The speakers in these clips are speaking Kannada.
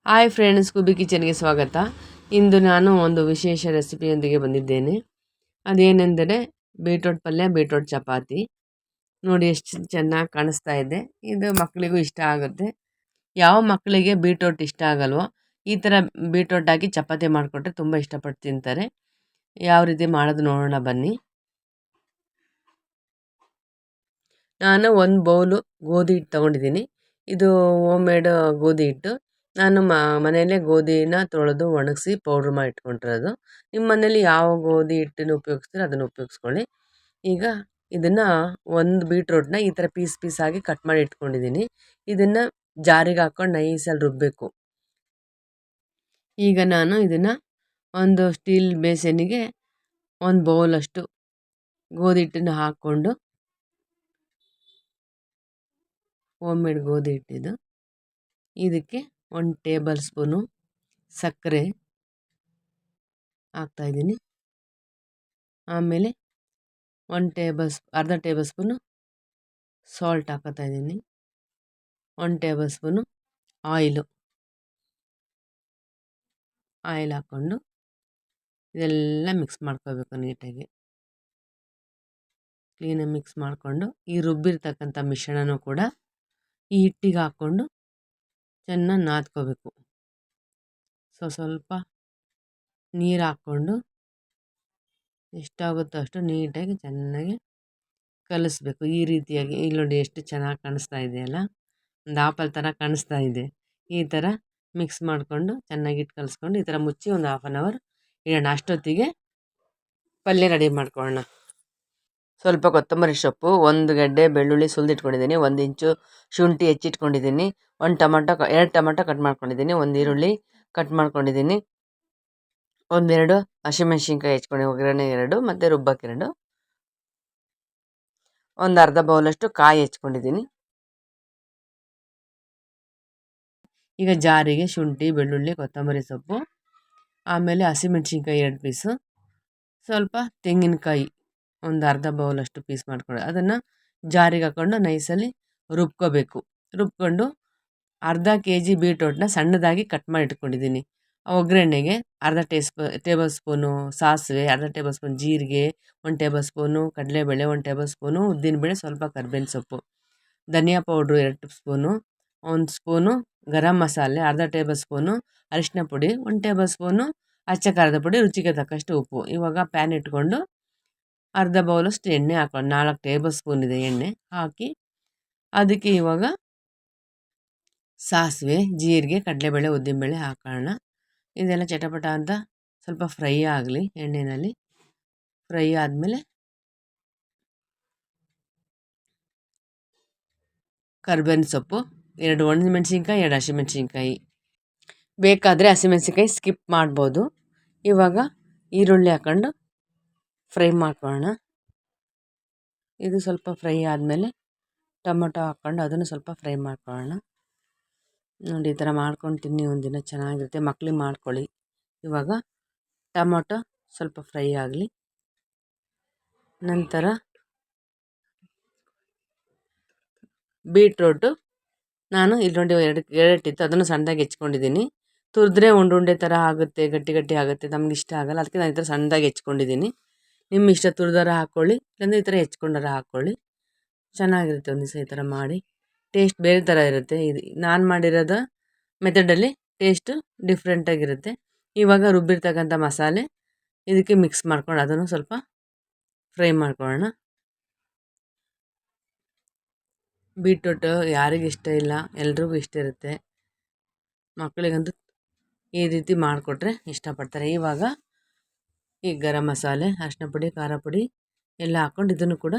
ಹಾಯ್ ಫ್ರೆಂಡ್ಸ್, ಕುಬಿ ಕಿಚನ್ಗೆ ಸ್ವಾಗತ. ಇಂದು ನಾನು ಒಂದು ವಿಶೇಷ ರೆಸಿಪಿಯೊಂದಿಗೆ ಬಂದಿದ್ದೇನೆ. ಅದೇನೆಂದರೆ ಬೀಟ್ರೋಟ್ ಪಲ್ಯ, ಬೀಟ್ರೋಟ್ ಚಪಾತಿ. ನೋಡಿ ಎಷ್ಟು ಚೆನ್ನಾಗಿ ಕಾಣಿಸ್ತಾ ಇದೆ. ಇದು ಮಕ್ಕಳಿಗೂ ಇಷ್ಟ ಆಗುತ್ತೆ. ಯಾವ ಮಕ್ಕಳಿಗೆ ಬೀಟ್ರೋಟ್ ಇಷ್ಟ ಆಗಲ್ವೋ ಈ ಥರ ಬೀಟ್ರೋಟ್ ಹಾಕಿ ಚಪಾತಿ ಮಾಡಿಕೊಟ್ರೆ ತುಂಬ ಇಷ್ಟಪಟ್ಟು ತಿಂತಾರೆ. ಯಾವ ರೀತಿ ಮಾಡೋದು ನೋಡೋಣ ಬನ್ನಿ. ನಾನು ಒಂದು ಬೌಲು ಗೋಧಿ ಹಿಟ್ಟು ತೊಗೊಂಡಿದ್ದೀನಿ. ಇದು ಹೋಮ್ ಮೇಡ್ ಗೋಧಿ ಹಿಟ್ಟು. ನಾನು ಮನೆಯಲ್ಲೇ ಗೋಧಿನ ತೊಳೆದು ಒಣಗಿಸಿ ಪೌಡ್ರ್ ಮಾಡಿ ಇಟ್ಕೊಂಡಿರೋದು. ನಿಮ್ಮ ಮನೇಲಿ ಯಾವ ಗೋಧಿ ಹಿಟ್ಟನ್ನು ಉಪಯೋಗಿಸ್ತೀರೋ ಅದನ್ನು ಉಪಯೋಗಿಸ್ಕೊಳ್ಳಿ. ಈಗ ಇದನ್ನು ಒಂದು ಬೀಟ್ರೋಟ್ನ ಈ ಥರ ಪೀಸ್ ಪೀಸಾಗಿ ಕಟ್ ಮಾಡಿ ಇಟ್ಕೊಂಡಿದ್ದೀನಿ. ಇದನ್ನು ಜಾರಿಗೆ ಹಾಕ್ಕೊಂಡು ನೈಸಲ್ಲಿ ರುಬ್ಬಬೇಕು. ಈಗ ನಾನು ಇದನ್ನು ಒಂದು ಸ್ಟೀಲ್ ಬೇಸನ್ನಿಗೆ ಒಂದು ಬೌಲಷ್ಟು ಗೋಧಿ ಹಿಟ್ಟನ್ನು ಹಾಕ್ಕೊಂಡು, ಹೋಮ್ ಮೇಡ್ ಗೋಧಿ ಹಿಟ್ಟಿದು, ಇದಕ್ಕೆ 1 ಟೇಬಲ್ ಸ್ಪೂನು ಸಕ್ಕರೆ ಹಾಕ್ತಾಯಿದ್ದೀನಿ. ಆಮೇಲೆ ಅರ್ಧ ಟೇಬಲ್ ಸ್ಪೂನು ಸಾಲ್ಟ್ ಹಾಕೋತಾಯಿದ್ದೀನಿ. 1 ಟೇಬಲ್ ಸ್ಪೂನು ಆಯಿಲ್ ಹಾಕ್ಕೊಂಡು ಇದೆಲ್ಲ ಮಿಕ್ಸ್ ಮಾಡ್ಕೋಬೇಕು. ನೀಟಾಗಿ ಕ್ಲೀನಾಗಿ ಮಿಕ್ಸ್ ಮಾಡಿಕೊಂಡು ಈ ರುಬ್ಬಿರ್ತಕ್ಕಂಥ ಮಿಶ್ರಣನೂ ಕೂಡ ಈ ಹಿಟ್ಟಿಗೆ ಹಾಕ್ಕೊಂಡು ಚೆನ್ನಾಗಿ ನಾದ್ಕೋಬೇಕು. ಸ್ವಲ್ಪ ನೀರು ಹಾಕ್ಕೊಂಡು ಎಷ್ಟಾಗುತ್ತೋ ಅಷ್ಟು ನೀಟಾಗಿ ಚೆನ್ನಾಗಿ ಕಲಿಸ್ಬೇಕು. ಈ ರೀತಿಯಾಗಿ ಇಲ್ಲಿ ನೋಡಿ ಎಷ್ಟು ಚೆನ್ನಾಗಿ ಕಾಣಿಸ್ತಾ ಇದೆಯಲ್ಲ, ಒಂದು ಆಪಲ್ ಥರ ಕಾಣಿಸ್ತಾ ಇದೆ. ಈ ಥರ ಮಿಕ್ಸ್ ಮಾಡಿಕೊಂಡು ಚೆನ್ನಾಗಿ ಇಟ್ಟು ಕಲಿಸ್ಕೊಂಡು ಈ ಥರ ಮುಚ್ಚಿ ಒಂದು 1/2 ಅವರ್ ಇಡೋಣ. ಅಷ್ಟೊತ್ತಿಗೆ ಪಲ್ಯ ರೆಡಿ ಮಾಡ್ಕೊಳ್ಳೋಣ. ಸ್ವಲ್ಪ ಕೊತ್ತಂಬರಿ ಸೊಪ್ಪು, 1 ಗಡ್ಡೆ ಬೆಳ್ಳುಳ್ಳಿ ಸುಲಿದಿಟ್ಕೊಂಡಿದ್ದೀನಿ, 1 ಇಂಚು ಶುಂಠಿ ಹೆಚ್ಚಿಟ್ಕೊಂಡಿದ್ದೀನಿ, 2 ಟೊಮಟೊ ಕಟ್ ಮಾಡ್ಕೊಂಡಿದ್ದೀನಿ, 1 ಈರುಳ್ಳಿ ಕಟ್ ಮಾಡ್ಕೊಂಡಿದ್ದೀನಿ, 1-2 ಹಸಿಮೆಣ್ಸಿನ್ಕಾಯಿ ಹೆಚ್ಕೊಂಡು ಒಗ್ಗರಣೆ 2 ಮತ್ತು ರುಬ್ಬಕ್ಕೆ 2, ಒಂದು ಅರ್ಧ ಬೌಲಷ್ಟು ಕಾಯಿ ಹೆಚ್ಕೊಂಡಿದ್ದೀನಿ. ಈಗ ಜಾರಿಗೆ ಶುಂಠಿ, ಬೆಳ್ಳುಳ್ಳಿ, ಕೊತ್ತಂಬರಿ ಸೊಪ್ಪು, ಆಮೇಲೆ ಹಸಿಮೆಣ್ಸಿನ್ಕಾಯಿ 2 ಪೀಸು, ಸ್ವಲ್ಪ ತೆಂಗಿನಕಾಯಿ ಒಂದು ಅರ್ಧ ಬೌಲಷ್ಟು ಪೀಸ್ ಮಾಡ್ಕೊಂಡು ಅದನ್ನು ಜಾರಿಗೆ ಹಾಕ್ಕೊಂಡು ನೈಸಲ್ಲಿ ರುಬ್ಕೊಂಡು ಅರ್ಧ kg ಬೀಟ್ರೋಟ್ನ ಸಣ್ಣದಾಗಿ ಕಟ್ ಮಾಡಿ ಇಟ್ಕೊಂಡಿದ್ದೀನಿ. ಒಗ್ಗರಣೆಗೆ ಅರ್ಧ ಟೇಬಲ್ ಸ್ಪೂನು ಸಾಸಿವೆ, ಅರ್ಧ ಟೇಬಲ್ ಸ್ಪೂನ್ ಜೀರಿಗೆ, 1 ಟೇಬಲ್ ಸ್ಪೂನು ಕಡಲೆಬೇಳೆ, 1 ಟೇಬಲ್ ಸ್ಪೂನು ಉದ್ದಿನಬೇಳೆ, ಸ್ವಲ್ಪ ಕರ್ಬೇವಿನ ಸೊಪ್ಪು, ಧನಿಯಾ powder 2 spoon, 1 spoon garam masala, ಅರ್ಧ ಟೇಬಲ್ ಸ್ಪೂನು ಅರಿಶಿನ ಪುಡಿ, 1 ಟೇಬಲ್ ಸ್ಪೂನು ಅಚ್ಚ ಖಾರದ ಪುಡಿ, ರುಚಿಗೆ ತಕ್ಕಷ್ಟು ಉಪ್ಪು. ಇವಾಗ ಪ್ಯಾನ್ ಇಟ್ಕೊಂಡು ಅರ್ಧ ಬೌಲಷ್ಟು ಎಣ್ಣೆ ಹಾಕೊಂಡು 4 ಟೇಬಲ್ ಸ್ಪೂನ್ ಇದೆ ಎಣ್ಣೆ ಹಾಕಿ, ಅದಕ್ಕೆ ಇವಾಗ ಸಾಸಿವೆ, ಜೀರಿಗೆ, ಕಡಲೆಬೇಳೆ, ಉದ್ದಿನಬೇಳೆ ಹಾಕೋಣ. ಇದೆಲ್ಲ ಚಟಪಟ ಅಂತ ಸ್ವಲ್ಪ ಫ್ರೈ ಆಗಲಿ ಎಣ್ಣೆಯಲ್ಲಿ. ಫ್ರೈ ಆದಮೇಲೆ ಕರ್ಬೇವಿನ ಸೊಪ್ಪು, 2 ಒಣಮೆಣ್ಸಿನ್ಕಾಯಿ, 2 ಹಸಿಮೆಣ್ಸಿನ್ಕಾಯಿ, ಬೇಕಾದರೆ ಹಸಿಮೆಣ್ಸಿನ್ಕಾಯಿ ಸ್ಕಿಪ್ ಮಾಡ್ಬೋದು. ಇವಾಗ ಈರುಳ್ಳಿ ಹಾಕ್ಕೊಂಡು ಫ್ರೈ ಮಾಡ್ಕೊಳ್ಳೋಣ. ಇದು ಸ್ವಲ್ಪ ಫ್ರೈ ಆದಮೇಲೆ ಟೊಮೊಟೊ ಹಾಕ್ಕೊಂಡು ಅದನ್ನು ಸ್ವಲ್ಪ ಫ್ರೈ ಮಾಡ್ಕೊಳ್ಳೋಣ. ನೋಡಿ, ಈ ಥರ ಮಾಡ್ಕೊಂಡು ತಿನ್ನಿ, ಒಂದಿನ ಚೆನ್ನಾಗಿರುತ್ತೆ. ಮಕ್ಳಿಗೆ ಮಾಡ್ಕೊಳ್ಳಿ. ಇವಾಗ ಟೊಮೊಟೊ ಸ್ವಲ್ಪ ಫ್ರೈ ಆಗಲಿ. ನಂತರ ಬೀಟ್ರೋಟು ನಾನು ಇಲ್ಲಿ ನೋಡಿ ಎರಡು ಇತ್ತು, ಅದನ್ನು ಸಣ್ಣದಾಗಿ ಹೆಚ್ಕೊಂಡಿದ್ದೀನಿ. ತುರಿದ್ರೆ ಉಂಡೆ ಥರ ಆಗುತ್ತೆ, ಗಟ್ಟಿ ಆಗುತ್ತೆ, ನಮ್ಗೆ ಇಷ್ಟ ಆಗಲ್ಲ. ಅದಕ್ಕೆ ನಾನು ಈ ಥರ ಸಣ್ಣದಾಗಿ ಹೆಚ್ಕೊಂಡಿದ್ದೀನಿ. ನಿಮ್ಮ ಇಷ್ಟ, ತುರಿದಾರ ಹಾಕ್ಕೊಳ್ಳಿ, ಇಲ್ಲಾಂದರೆ ಈ ಥರ ಹೆಚ್ಕೊಂಡಾರ ಹಾಕ್ಕೊಳ್ಳಿ. ಚೆನ್ನಾಗಿರುತ್ತೆ. ಒಂದು ದಿವಸ ಈ ಥರ ಮಾಡಿ, ಟೇಸ್ಟ್ ಬೇರೆ ಥರ ಇರುತ್ತೆ. ಇದು ನಾನು ಮಾಡಿರೋದು ಮೆಥಡಲ್ಲಿ ಟೇಸ್ಟು ಡಿಫ್ರೆಂಟಾಗಿರುತ್ತೆ. ಇವಾಗ ರುಬ್ಬಿರ್ತಕ್ಕಂಥ ಮಸಾಲೆ ಇದಕ್ಕೆ ಮಿಕ್ಸ್ ಮಾಡ್ಕೊಂಡು ಅದನ್ನು ಸ್ವಲ್ಪ ಫ್ರೈ ಮಾಡ್ಕೊಳ್ಳೋಣ. ಬೀಟ್ರೂಟು ಯಾರಿಗೆ ಇಷ್ಟ ಇಲ್ಲ, ಎಲ್ರಿಗೂ ಇಷ್ಟ ಇರುತ್ತೆ. ಮಕ್ಕಳಿಗಂತೂ ಈ ರೀತಿ ಮಾಡಿಕೊಟ್ರೆ ಇಷ್ಟಪಡ್ತಾರೆ. ಇವಾಗ ಈ ಗರಂ ಮಸಾಲೆ, ಅರಿಶಿನ ಪುಡಿ, ಖಾರ ಪುಡಿ ಎಲ್ಲ ಹಾಕ್ಕೊಂಡು ಇದನ್ನು ಕೂಡ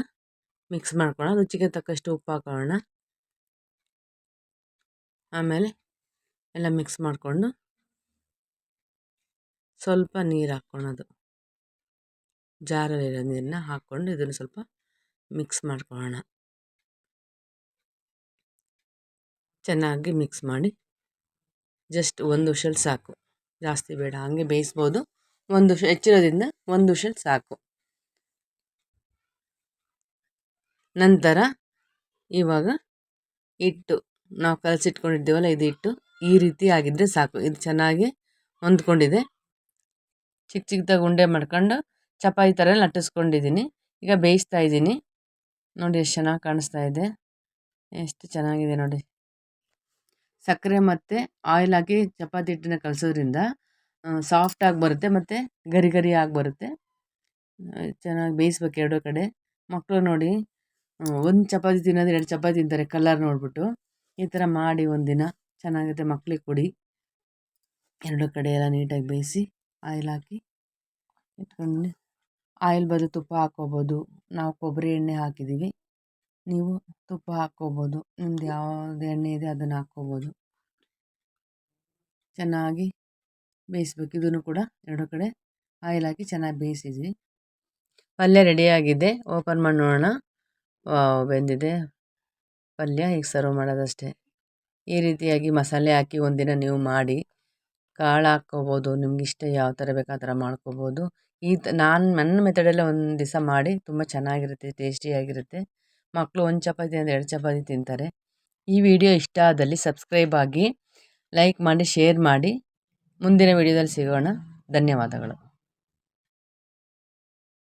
ಮಿಕ್ಸ್ ಮಾಡ್ಕೊಳ್ಳೋಣ. ರುಚಿಗೆ ತಕ್ಕಷ್ಟು ಉಪ್ಪು ಹಾಕೊಳ್ಳೋಣ. ಆಮೇಲೆ ಎಲ್ಲ ಮಿಕ್ಸ್ ಮಾಡಿಕೊಂಡು ಸ್ವಲ್ಪ ನೀರು ಹಾಕ್ಕೊಳ್ಳೋದು, ಜಾರಲ್ಲಿರೋ ನೀರನ್ನ ಹಾಕ್ಕೊಂಡು ಇದನ್ನು ಸ್ವಲ್ಪ ಮಿಕ್ಸ್ ಮಾಡ್ಕೊಳ್ಳೋಣ. ಚೆನ್ನಾಗಿ ಮಿಕ್ಸ್ ಮಾಡಿ ಜಸ್ಟ್ 1 ವಿಷಲ್ ಸಾಕು, ಜಾಸ್ತಿ ಬೇಡ, ಹಾಗೆ ಬೇಯಿಸ್ಬೋದು. 1 ವಿಷಲ್ ಹೆಚ್ಚಿರೋದ್ರಿಂದ 1 ವಿಷಲ್ ಸಾಕು. ನಂತರ ಇವಾಗ ಹಿಟ್ಟು ನಾವು ಕಲಸಿಟ್ಕೊಂಡಿದ್ದೀವಲ್ಲ, ಇದು ಹಿಟ್ಟು ಈ ರೀತಿ ಆಗಿದ್ದರೆ ಸಾಕು. ಇದು ಚೆನ್ನಾಗಿ ಹೊಂದ್ಕೊಂಡಿದೆ. ಚಿಕ್ಕ ಚಿಕ್ಕದಾಗಿ ಉಂಡೆ ಮಾಡ್ಕೊಂಡು ಚಪಾತಿ ಥರ ಲಟ್ಟಿಸ್ಕೊಂಡಿದ್ದೀನಿ. ಈಗ ಬೇಯಿಸ್ತಾ ಇದ್ದೀನಿ. ನೋಡಿ ಎಷ್ಟು ಚೆನ್ನಾಗಿ ಕಾಣಿಸ್ತಾ ಇದೆ, ಎಷ್ಟು ಚೆನ್ನಾಗಿದೆ ನೋಡಿ. ಸಕ್ಕರೆ ಮತ್ತು ಆಯಿಲ್ ಹಾಕಿ ಚಪಾತಿ ಹಿಟ್ಟನ್ನ ಕಲಸೋದ್ರಿಂದ ಸಾಫ್ಟಾಗಿ ಬರುತ್ತೆ ಮತ್ತು ಗರಿ ಗರಿ ಆಗಿ ಬರುತ್ತೆ. ಚೆನ್ನಾಗಿ ಬೇಯಿಸ್ಬೇಕು ಎರಡೂ ಕಡೆ. ಮಕ್ಕಳು ನೋಡಿ ಒಂದು ಚಪಾತಿ ತಿನ್ನೋದು 2 ಚಪಾತಿ ತಿಂತಾರೆ ಕಲರ್ ನೋಡಿಬಿಟ್ಟು. ಈ ಥರ ಮಾಡಿ ಒಂದಿನ ಚೆನ್ನಾಗಿರುತ್ತೆ, ಮಕ್ಳಿಗೆ ಕೊಡಿ. ಎರಡೂ ಕಡೆ ಎಲ್ಲ ನೀಟಾಗಿ ಬೇಯಿಸಿ ಆಯಿಲ್ ಹಾಕಿ ಇಟ್ಕೊಂಡು, ಆಯಿಲ್ ಬದಲು ತುಪ್ಪ ಹಾಕ್ಕೋಬೋದು. ನಾವು ಕೊಬ್ಬರಿ ಎಣ್ಣೆ ಹಾಕಿದ್ದೀವಿ, ನೀವು ತುಪ್ಪ ಹಾಕ್ಕೋಬೋದು. ನಿಮ್ದು ಯಾವ್ದು ಎಣ್ಣೆ ಇದೆ ಅದನ್ನು ಹಾಕ್ಕೋಬೋದು. ಚೆನ್ನಾಗಿ ಬೇಯಿಸ್ಬೇಕು. ಇದನ್ನು ಕೂಡ ಎರಡೂ ಕಡೆ ಆಯಿಲ್ ಹಾಕಿ ಚೆನ್ನಾಗಿ ಬೇಯಿಸಿದ್ವಿ. ಪಲ್ಯ ರೆಡಿಯಾಗಿದೆ. ಓಪನ್ ಮಾಡಿ ನೋಡೋಣ. ಬೆಂದಿದೆ ಪಲ್ಯ. ಈಗ ಸರ್ವ್ ಮಾಡೋದಷ್ಟೇ. ಈ ರೀತಿಯಾಗಿ ಮಸಾಲೆ ಹಾಕಿ ಒಂದಿನ ನೀವು ಮಾಡಿ. ಕಾಳು ಹಾಕ್ಕೋಬೋದು, ನಿಮ್ಗೆ ಇಷ್ಟ ಯಾವ ಥರ ಬೇಕು ಆ ಥರ ಮಾಡ್ಕೋಬೋದು. ನನ್ನ ಮೆಥಡಲ್ಲೇ ಒಂದು ದಿವಸ ಮಾಡಿ, ತುಂಬ ಚೆನ್ನಾಗಿರುತ್ತೆ, ಟೇಸ್ಟಿಯಾಗಿರುತ್ತೆ. ಮಕ್ಕಳು 1 ಚಪಾತಿ ಅಂದರೆ 2 ಚಪಾತಿ ತಿಂತಾರೆ. ಈ ವಿಡಿಯೋ ಇಷ್ಟ ಆದಲ್ಲಿ ಸಬ್ಸ್ಕ್ರೈಬ್ ಆಗಿ, ಲೈಕ್ ಮಾಡಿ, ಶೇರ್ ಮಾಡಿ. ಮುಂದಿನ ವಿಡಿಯೋದಲ್ಲಿ ಸಿಗೋಣ. ಧನ್ಯವಾದಗಳು.